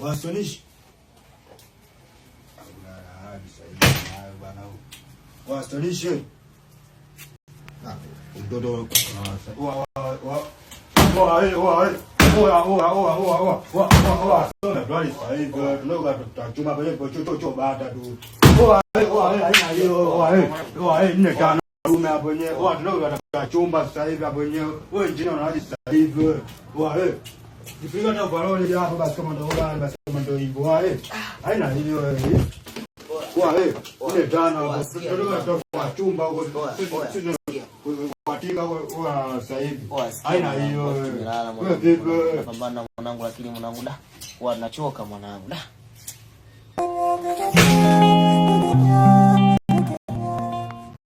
Wasonishi. Wasonishi. Mtoto chumba sasa hivi hapo wenyewe. Wewe injinia unaje sasa hivi? Nipiga hata baroni hapo basi kama ndio basi basi kama ndio hivyo. Haina hiyo wewe. Ile jana ndio kwa chumba huko. Watinga kwa sasa hivi. Haina hiyo wewe. Vipi? Napambana mwanangu lakini mwanangu da. Huwa nachoka mwanangu da.